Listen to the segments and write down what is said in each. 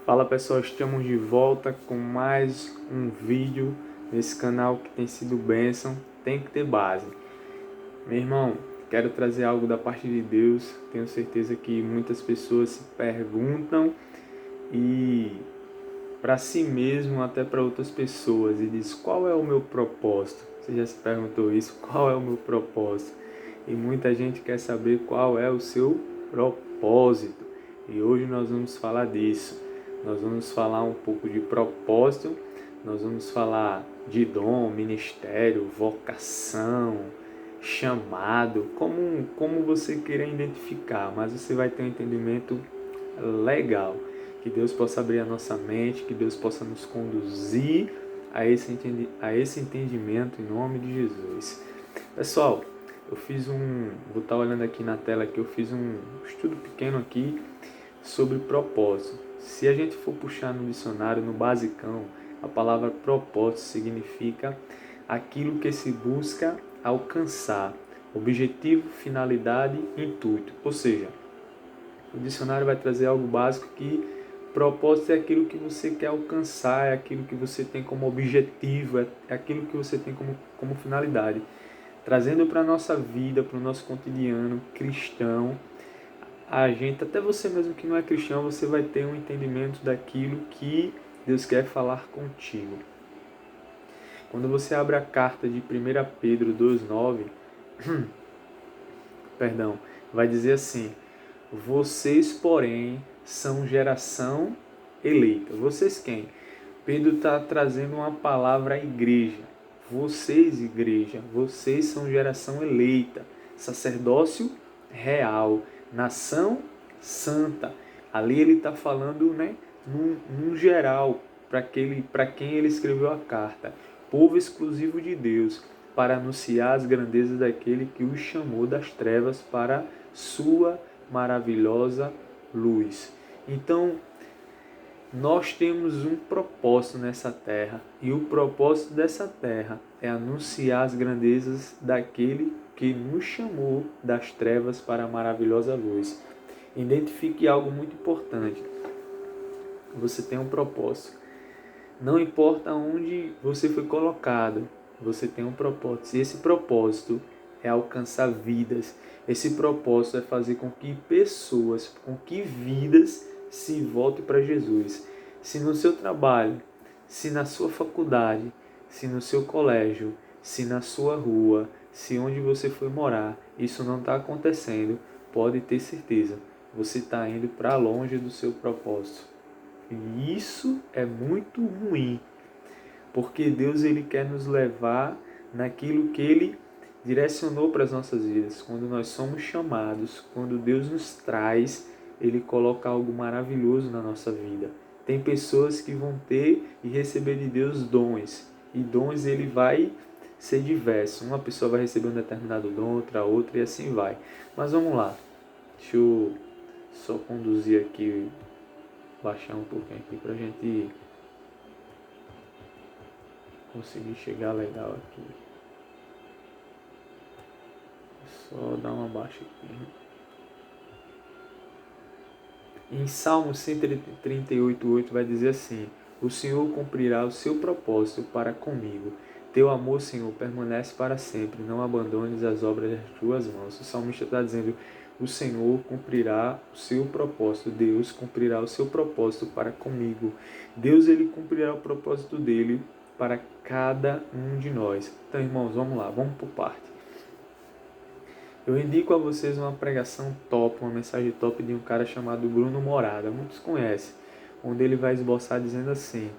Fala pessoal, estamos de volta com mais um vídeo nesse canal que tem sido bênção, tem que ter base. Meu irmão, quero trazer algo da parte de Deus, tenho certeza que muitas pessoas se perguntam e para si mesmo, até para outras pessoas, e diz: qual é o meu propósito? Você já se perguntou isso? Qual é o meu propósito? E muita gente quer saber qual é o seu propósito. E hoje nós vamos falar disso. Nós vamos falar um pouco de propósito, nós vamos falar de dom, ministério, vocação, chamado, como você queira identificar, mas você vai ter um entendimento legal. Que Deus possa abrir a nossa mente, que Deus possa nos conduzir a esse entendimento em nome de Jesus. Pessoal, vou estar olhando aqui na tela que eu fiz um estudo pequeno aqui sobre propósito. Se a gente for puxar no dicionário, no basicão, a palavra propósito significa aquilo que se busca alcançar, objetivo, finalidade, intuito. Ou seja, o dicionário vai trazer algo básico que propósito é aquilo que você quer alcançar, é aquilo que você tem como objetivo, é aquilo que você tem como finalidade. Trazendo para a nossa vida, para o nosso cotidiano cristão, a gente, até você mesmo que não é cristão, você vai ter um entendimento daquilo que Deus quer falar contigo. Quando você abre a carta de 1 Pedro 2,9, perdão, vai dizer assim: vocês, porém, são geração eleita. Vocês quem? Pedro está trazendo uma palavra à igreja. Vocês, igreja, vocês são geração eleita, sacerdócio real, nação santa. Ali ele está falando, né, num geral, para quem ele escreveu a carta. Povo exclusivo de Deus, para anunciar as grandezas daquele que os chamou das trevas para sua maravilhosa luz. Então, nós temos um propósito nessa terra, e o propósito dessa terra é anunciar as grandezas daquele que nos chamou das trevas para a maravilhosa luz. Identifique algo muito importante. Você tem um propósito. Não importa onde você foi colocado, você tem um propósito. E esse propósito é alcançar vidas. Esse propósito é fazer com que pessoas, com que vidas se voltem para Jesus. Se no seu trabalho, se na sua faculdade, se no seu colégio, se na sua rua, se onde você foi morar, isso não está acontecendo, pode ter certeza, você está indo para longe do seu propósito. E isso é muito ruim, porque Deus ele quer nos levar naquilo que Ele direcionou para as nossas vidas. Quando nós somos chamados, quando Deus nos traz, Ele coloca algo maravilhoso na nossa vida. Tem pessoas que vão ter e receber de Deus dons, e dons ele vai ser diverso. Uma pessoa vai receber um determinado dom, outra e assim vai. Mas vamos lá, deixa eu só conduzir aqui, baixar um pouquinho aqui para a gente conseguir chegar legal aqui. Só dar uma baixa aqui. Em Salmo 138:8 vai dizer assim: o Senhor cumprirá o seu propósito para comigo. Teu amor, Senhor, permanece para sempre. Não abandones as obras das tuas mãos. O salmista está dizendo: o Senhor cumprirá o seu propósito. Deus cumprirá o seu propósito para comigo. Deus ele cumprirá o propósito dele para cada um de nós. Então, irmãos, vamos lá, vamos por parte. Eu indico a vocês uma pregação top, uma mensagem top de um cara chamado Bruno Morada, muitos conhecem, onde ele vai esboçar dizendo assim: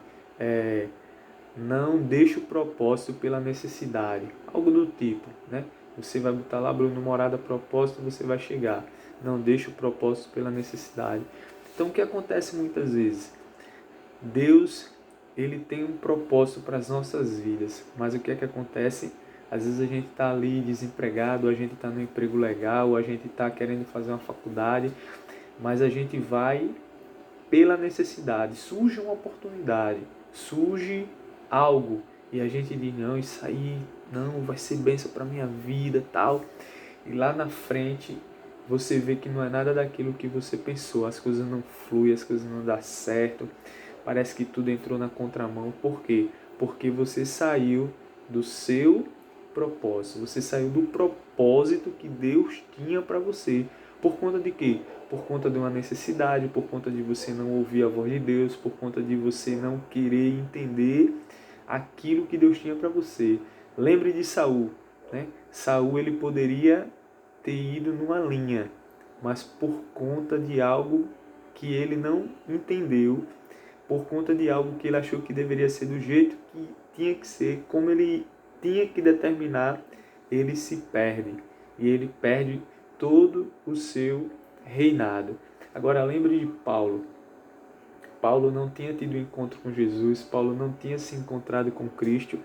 não deixe o propósito pela necessidade, algo do tipo, né? Você vai botar lá Bruno Morada propósito, você vai chegar. Não deixe o propósito pela necessidade. Então, o que acontece muitas vezes? Deus, ele tem um propósito para as nossas vidas, mas o que é que acontece? Às vezes a gente está ali desempregado, a gente está no emprego legal, a gente está querendo fazer uma faculdade, mas a gente vai pela necessidade. Surge uma oportunidade, surge algo, e a gente diz: não, isso aí não vai ser bênção para minha vida, tal. E lá na frente você vê que não é nada daquilo que você pensou, as coisas não fluem, as coisas não dão certo, parece que tudo entrou na contramão. Por quê? Porque você saiu do seu propósito, você saiu do propósito que Deus tinha para você. Por conta de quê? Por conta de uma necessidade, por conta de você não ouvir a voz de Deus, por conta de você não querer entender aquilo que Deus tinha para você. Lembre de Saul, né? Saul, ele poderia ter ido numa linha, mas por conta de algo que ele não entendeu, por conta de algo que ele achou que deveria ser do jeito que tinha que ser, como ele tinha que determinar, ele se perde. E ele perde todo o seu reinado. Agora lembre de Paulo. Paulo não tinha tido um encontro com Jesus, Paulo não tinha se encontrado com Cristo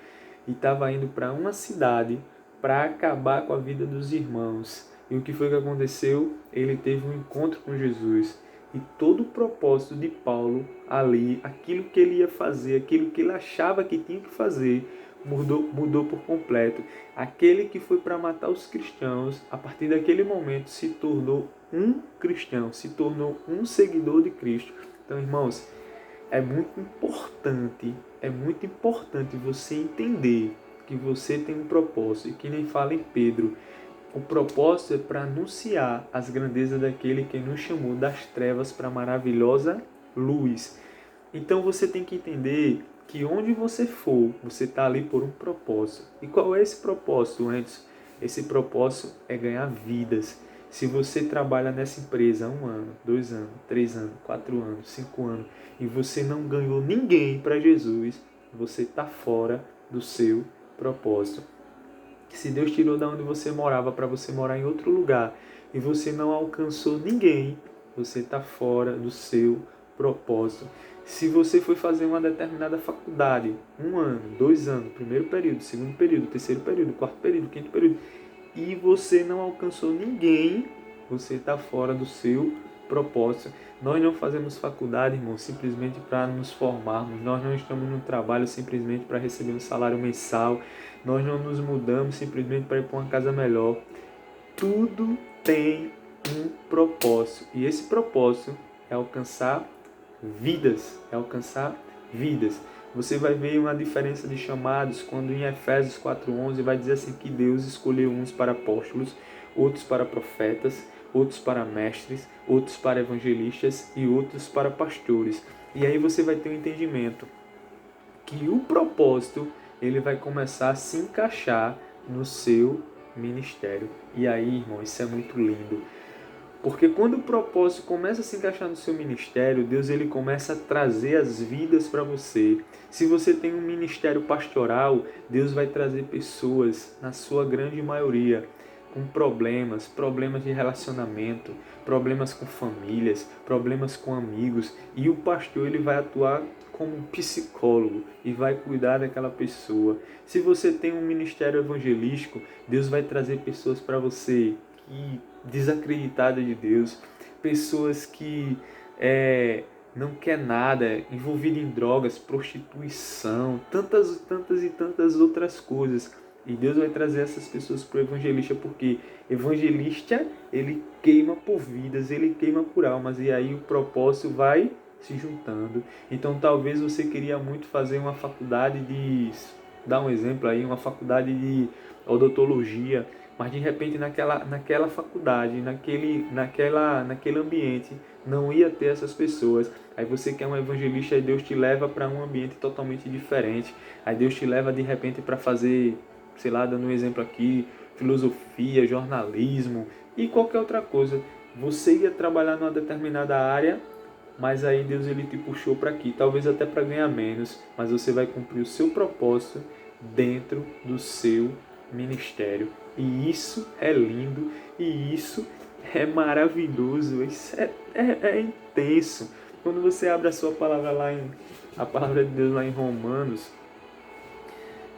e estava indo para uma cidade para acabar com a vida dos irmãos. E o que foi que aconteceu? Ele teve um encontro com Jesus. E todo o propósito de Paulo ali, aquilo que ele ia fazer, aquilo que ele achava que tinha que fazer, mudou por completo. Aquele que foi para matar os cristãos, a partir daquele momento se tornou um cristão, se tornou um seguidor de Cristo. Então, irmãos, é muito importante você entender que você tem um propósito. E que nem fala em Pedro, o propósito é para anunciar as grandezas daquele que nos chamou das trevas para a maravilhosa luz. Então você tem que entender que onde você for, você está ali por um propósito. E qual é esse propósito, Anderson? Esse propósito é ganhar vidas. Se você trabalha nessa empresa há 1 ano, 2 anos, 3 anos, 4 anos, 5 anos, e você não ganhou ninguém para Jesus, você está fora do seu propósito. Se Deus tirou da onde você morava para você morar em outro lugar e você não alcançou ninguém, você está fora do seu propósito. Se você foi fazer uma determinada faculdade, 1 ano, 2 anos, primeiro período, segundo período, terceiro período, quarto período, quinto período, e você não alcançou ninguém, você está fora do seu propósito. Nós não fazemos faculdade, irmão, simplesmente para nos formarmos. Nós não estamos no trabalho simplesmente para receber um salário mensal. Nós não nos mudamos simplesmente para ir para uma casa melhor. Tudo tem um propósito. E esse propósito é alcançar vidas. É alcançar vidas. Você vai ver uma diferença de chamados quando em Efésios 4:11 vai dizer assim que Deus escolheu uns para apóstolos, outros para profetas, outros para mestres, outros para evangelistas e outros para pastores. E aí você vai ter um entendimento que o propósito ele vai começar a se encaixar no seu ministério. E aí, irmão, isso é muito lindo. Porque quando o propósito começa a se encaixar no seu ministério, Deus ele começa a trazer as vidas para você. Se você tem um ministério pastoral, Deus vai trazer pessoas, na sua grande maioria, com problemas de relacionamento, problemas com famílias, problemas com amigos. E o pastor ele vai atuar como um psicólogo e vai cuidar daquela pessoa. Se você tem um ministério evangelístico, Deus vai trazer pessoas para você que desacreditadas de Deus, pessoas que não quer nada, envolvidas em drogas, prostituição, tantas outras coisas. E Deus vai trazer essas pessoas para o evangelista, porque evangelista, ele queima por vidas, ele queima por almas, e aí o propósito vai se juntando. Então talvez você queria muito fazer uma faculdade de, dar um exemplo aí, uma faculdade de odontologia, mas de repente naquela faculdade, naquele ambiente, não ia ter essas pessoas. Aí você quer um evangelista e Deus te leva para um ambiente totalmente diferente. Aí Deus te leva de repente para fazer, sei lá, dando um exemplo aqui, filosofia, jornalismo e qualquer outra coisa. Você ia trabalhar numa determinada área, mas aí Deus ele te puxou para aqui, talvez até para ganhar menos, mas você vai cumprir o seu propósito dentro do seu ministério. E isso é lindo, e isso é maravilhoso, isso é intenso. Quando você abre a sua palavra a palavra de Deus lá em Romanos,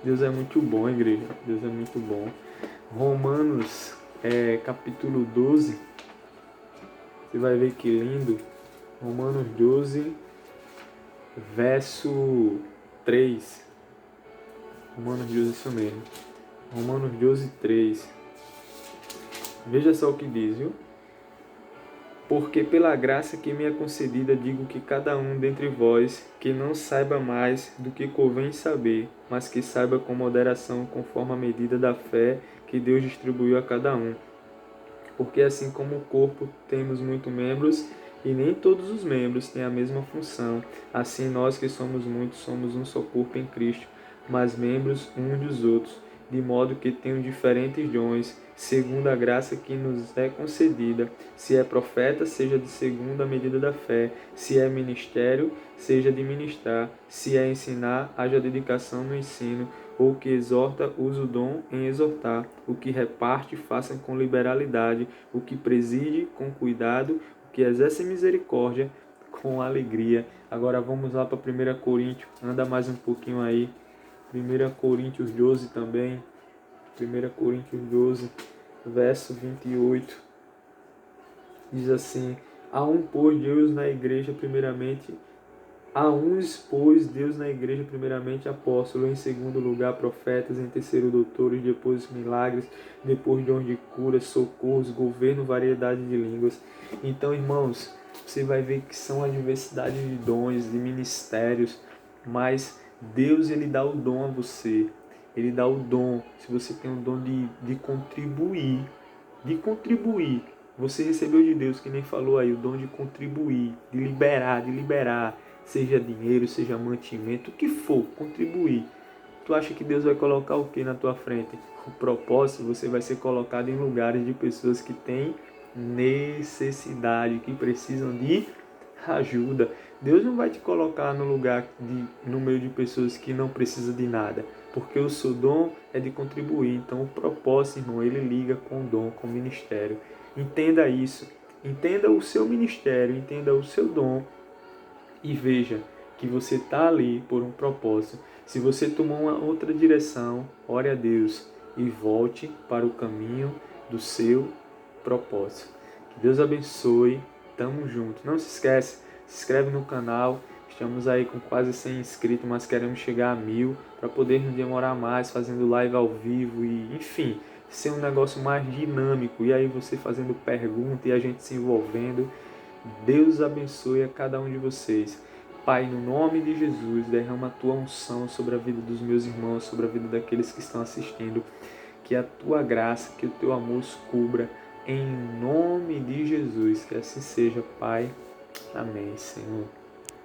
Deus é muito bom, igreja, Deus é muito bom. Romanos, capítulo 12, você vai ver que lindo. Romanos 12, verso 3. Romanos 12, isso mesmo. Romanos 12, 3. Veja só o que diz, viu? Porque pela graça que me é concedida, digo que cada um dentre vós, que não saiba mais do que convém saber, mas que saiba com moderação, conforme a medida da fé que Deus distribuiu a cada um. Porque assim como o corpo temos muitos membros, e nem todos os membros têm a mesma função, assim nós que somos muitos somos um só corpo em Cristo, mas membros uns dos outros, de modo que tenham diferentes dons, segundo a graça que nos é concedida. Se é profeta, seja de segundo a medida da fé. Se é ministério, seja de ministrar. Se é ensinar, haja dedicação no ensino. Ou que exorta, use o dom em exortar. O que reparte, faça com liberalidade. O que preside, com cuidado. O que exerce misericórdia, com alegria. Agora vamos lá para 1 Coríntios. Anda mais um pouquinho aí. 1 Coríntios 12 também. 1 Coríntios 12, verso 28. Diz assim: a um pôs Deus na igreja primeiramente, apóstolos, em segundo lugar profetas, em terceiro doutores, depois milagres, depois dons de cura, socorros, governo, variedade de línguas. Então, irmãos, você vai ver que são a diversidade de dons, de ministérios, mas Deus, ele dá o dom a você. Ele dá o dom, se você tem o dom de contribuir, você recebeu de Deus, que nem falou aí, o dom de contribuir, de liberar, seja dinheiro, seja mantimento, o que for, contribuir. Tu acha que Deus vai colocar o que na tua frente? O propósito, você vai ser colocado em lugares de pessoas que têm necessidade, que precisam de ajuda. Deus não vai te colocar no meio de pessoas que não precisam de nada, porque o seu dom é de contribuir. Então o propósito, irmão, ele liga com o dom, com o ministério. Entenda isso, entenda o seu ministério, entenda o seu dom e veja que você está ali por um propósito. Se você tomou uma outra direção, ore a Deus e volte para o caminho do seu propósito. Que Deus abençoe. Tamo junto. Não se esquece, se inscreve no canal. Estamos aí com quase 100 inscritos, mas queremos chegar a 1000 para poder não demorar mais, fazendo live ao vivo e, enfim, ser um negócio mais dinâmico. E aí você fazendo pergunta e a gente se envolvendo. Deus abençoe a cada um de vocês. Pai, no nome de Jesus, derrama a tua unção sobre a vida dos meus irmãos, sobre a vida daqueles que estão assistindo. Que a tua graça, que o teu amor os cubra, em nome de Jesus. Que assim seja, Pai. Amém, Senhor.